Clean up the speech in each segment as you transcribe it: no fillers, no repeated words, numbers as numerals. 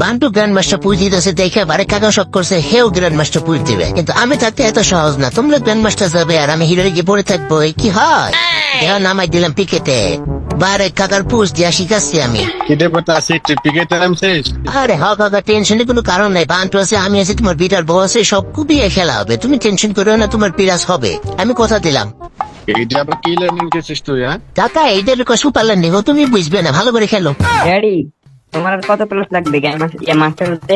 Bantu grand master পুজ দিতেছে দেখে বারে কাকা শখ করছে হেও গ্র্যান্ড মাস্টার পুজ দিবে, কিন্তু আমি থাকতে এত সহজ না। তোমরা গ্র্যান্ড মাস্টার যাবে আর আমি হিরোরে গিয়ে পড়ে থাকবো, কি হয়? দেহ নামাই দিলাম পিকেটে, বারে কাকার পুজ দিয়া শিখাচ্ছি আমি। আরে হ কাকা, টেনশনের কোনো কারণ নাই। বান্টু আছে, আমি আছি, তোমার বিটার বউ আছে, সব খুবই খেলা হবে। তুমি টেনশন করো না, তোমার পিরাজ হবে, আমি কথা দিলাম। কাকা এইটার সুপার ল্যান্ড নিবো, তুমি বুঝবে না, ভালো করে খেলো। ড্যাডি, তোমার আর কত প্লাস লাগবে মাস্টার হতে?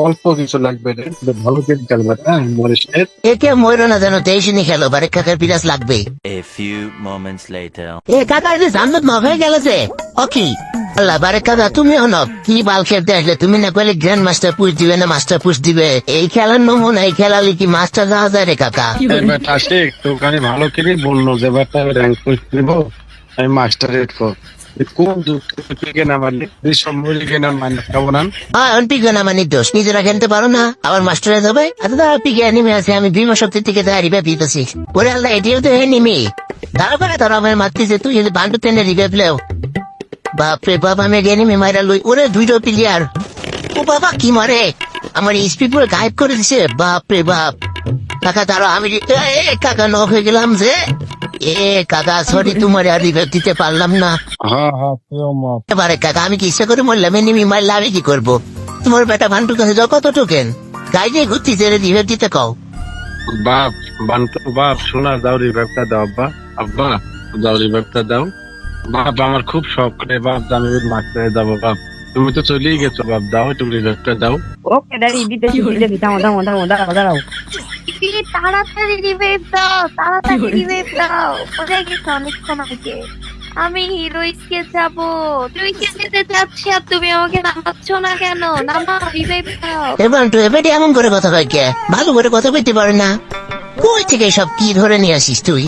অল্প কিছু লাগবে রে, ভালো করে খেলবে। একে ময়ূর না জানো, টেনশনই খেলো, বারে কাকার পিরাজ লাগবে। A few moments later. এ কাকা, যে জান্নাত মাফ হয়ে গেল যে, ও কি আল্লাহ বারে কাকা, তুমি হন কি বাল খেলতে আসলে? তুমি না কইলে গ্র্যান্ড মাস্টার পুষ দিবে না মাস্টার পুষ দিবে? এই খেলার নমুনা, এই খেলালে কি মাস্টার যাওয়া যায় রে কাকা? তোকে ভালো করে বললো যে বেটা র্যাঙ্ক পুশ দিব, আমি মাস্টার রেট কর। কোন দুঃখে না মারলে সম্মুখে না মান খাবো না। পিকে না মানে দোষ, নিজেরা খেলতে পারো না, আবার মাস্টারে যাবে। আচ্ছা পিকে অ্যানিমে আছে, আমি ভীমা শক্তির থেকে রিভাইভ দিতেছি। ওরে আল্লাহ, এটিও তো এনিমি। দাঁড়া করে ধরো আমার মারতেছে, তুই যদি বান্টু টেনে রিভাইভ লেও। বাপরে বাপ, আমি এনিমি মাইরা লই। ওরে দুইটো প্লেয়ার, ও বাবা কি মারে, আমার স্পিড পুরো গায়েব করে দিছে। বাপরে বাপ, কাকা দাঁড়া, আমি কাকা নক হয়ে গেলাম যে। এ কাকা সরি, তোমার আর রিভাইভ দিতে পারলাম না। এবারে কাকা, আমি কি ইচ্ছা করে মরলাম? এনিমি মারলে আমি কি করবো? তোমার বেটা ভান্টুর কাছে যাও, কত টোকেন গাইজে ঘুরতেছে, রিভাইভ দিতে কও। বাপ বান্টু বাপ, শোনা দাও রিভাইভটা দাও। আব্বা আব্বা দাও রিভাইভটা দাও। বাপ আমার খুব শখ রে বাপ, আমি মাস্টারে যাবো বাপ। তুমি তো চলেই গেছো বাপ, দাও একটু রিভাইভটা দাও। ওকে ড্যাডি, দিতেছি। দাঁড়াও। তাড়াতাড়ি রিভাইভ দাও, তাড়াতাড়ি রিভাইভ দাও। কোথায় গেছো অনেকক্ষণ আগে? আমি হিরোইসকে যাব, তুইকে যেতে যাচ্ছি আর তুমি আমাকে নামাচ্ছ না কেন? নামা, রিভাইভ দাও। এ বান্টু, এবারে এমন করে কথা কয় কে? ভালো করে কথা কইতে পারে না? কই থেকে সব কি ধরে নিয়ে আসিস তুই?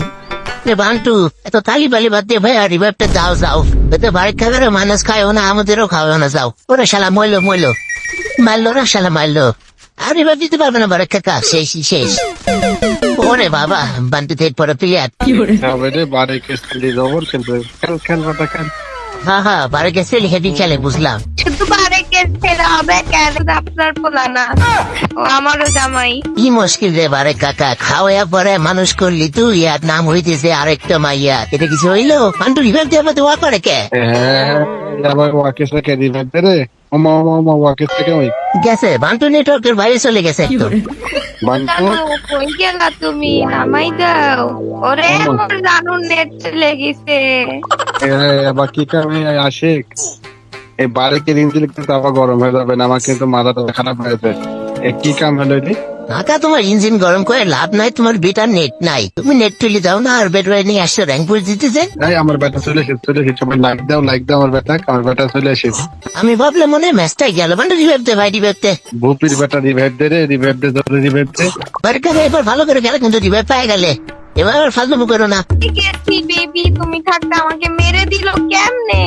বান্টু, এত তালি বালি বাদ দিয়ে ভাই, আর রিভাইভটা দাও যাও। এতে বাড়ি খাবারে মানুষ খায়ও না, আমাদেরও খাওয়াও না, যাও। ওরা শালা মইলো মারলো না, শালা মারলো। আর রিভাইভ দিতে পারবে না বারে কাকা, শেষ। ওরে বাবা, বান্টু থেকে পরে প্লেয়ার। বারে খেলি জবর কিন্তু খেলবাটা খেল। হ্যাঁ, বারে গেছে হেভি খেলে, বুঝলাম। শুধু বারে খেলতে হবে কেন? আপনার পোলা না, ও আমারও জামাই। কি মুশকিল রে বারে কাকা, খাওয়া পরে মানুষ করলি তুই, আর নাম হইতেছে আরেকটা মাইয়া। এটা কিছু হইলো? বান্টু রিভাইভ দেওয়া দেওয়া করে কে? আবার ওয়াকেশ থেকে রিভাইভ দে রে। ওয়াকেশ থেকে ওই গেছে, বান্টু নেটওয়ার্কের বাইরে চলে গেছে একদম। বান্টু কই গেলা তুমি? নামাই দাও। ওরে আমার দারুণ নেট চলে গেছে। আবার কি কামে আশিক, এই বারেকে রিঞ্জিল কিন্তু আবার গরম হয়ে যাবে না, আমার কিন্তু মাথাটা খারাপ হয়েছে। কি কাম হলো রে কাকা? তোমার ইঞ্জিন গরম করে লাভ নাই, তোমার বেটার নেট নাই। তুমি নেট তুলে দাও না, আর বেড নিয়ে আসছো র্যাঙ্ক পুশ দিতেছে। আমার বেটা চলে এসেছে সবাই লাইক দাও আমার বেটা চলে এসেছে। আমি ভাবলাম মনে হয় ম্যাচটাই গেল। বান্টু রিভাইভ দে ভাই, রিভাইভ দে। ভুপির বেটা রিভাইভ দে রে, রিভাইভ দে বারে কাকা, এবার ভালো করে খেলে কিন্তু, রিভাইভ পাই গেলে। এবার ফালতু করো না। বেবি, তুমি থাকতে আমাকে মেরে দিল কেমনে?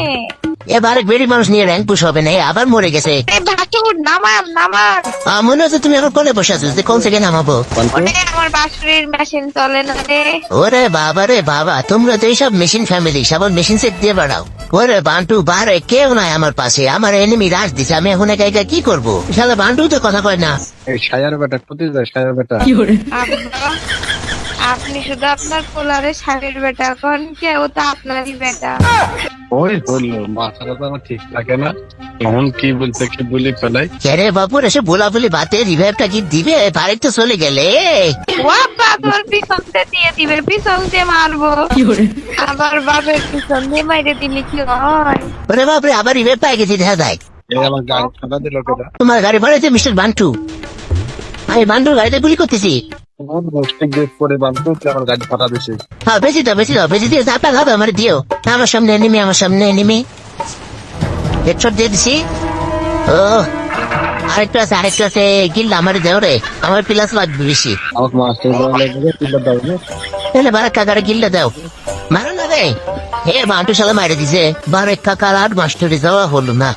এবার বেড়ি মানুষ নিয়ে র্যাঙ্ক পুশ হবে না, আবার মরে গেছে। ভাসুর নামার। মনে হচ্ছে তুমি এখন কোলে বসে আছো, যে কোন থেকে নামাবো? আমার বাসুরের মেশিন চলে না রে। ওরে বাবা রে বাবা, তোমরা তো এইসব মেশিন ফ্যামিলি, সব মেশিন সেট দিয়ে বাড়াও। ওরে বান্টু, বারে কেউ নাই আমার পাশে, আমার এনিমি রাশ দিছে, আমি এখন একা একা কি করবো? শালা বান্টু তো কথা কয় না। এই সায়ার বেটা কোথায় যায়? সায়ার বেটা আব্বা, আপনি শুধু আপনার পোলারে স্বামীর বেটা কোন, কেউ তো আপনারই বেটা। ওই বললো মাথাটা তো আমার ঠিক থাকে না, তখন কি বলতে কি বলি ফেলাই। কে বাপুর এসে বলা বলি বাতে, রিভাইভটা কি দিবে? বাড়ি তো চলে গেলে। বাবা তোর পিছন দিয়ে দিবে, পিছন দিয়ে মারবো। আবার বাপের পিছন দিয়ে মাইরে দিলে কি হয়? ওরে বাপরে, আবার রিভাইভ পাই গেছি, দেখা যায়। এই আমার গাড়ি খানা দিল কেটা? তোমার গাড়ি ভাড়াইছে মিস্টার বান্টু? আমি বান্টুর গাড়িতে গুলি করতেছি। করে বান্ধব আমার গাড়ি ফাটা দিছে। হ্যাঁ, বেশি দাও, বেশি দিয়ে আপনার হবে, আমার দিও। আমার সামনে এনিমি হেডশট দিয়ে দিছি। ও আরেকটু আছে, গিল্লা আমার দেও রে, আমার প্লাস লাগবে বেশি। আমার মাস্টার লাগবে, তিনটা দাও না। তাহলে বারে কাকারে গিল্লা দাও, মারো না রে। হে বান্টু শালা মারে দিছে, বারে কাকার আর মাস্টারে যাওয়া হলো না।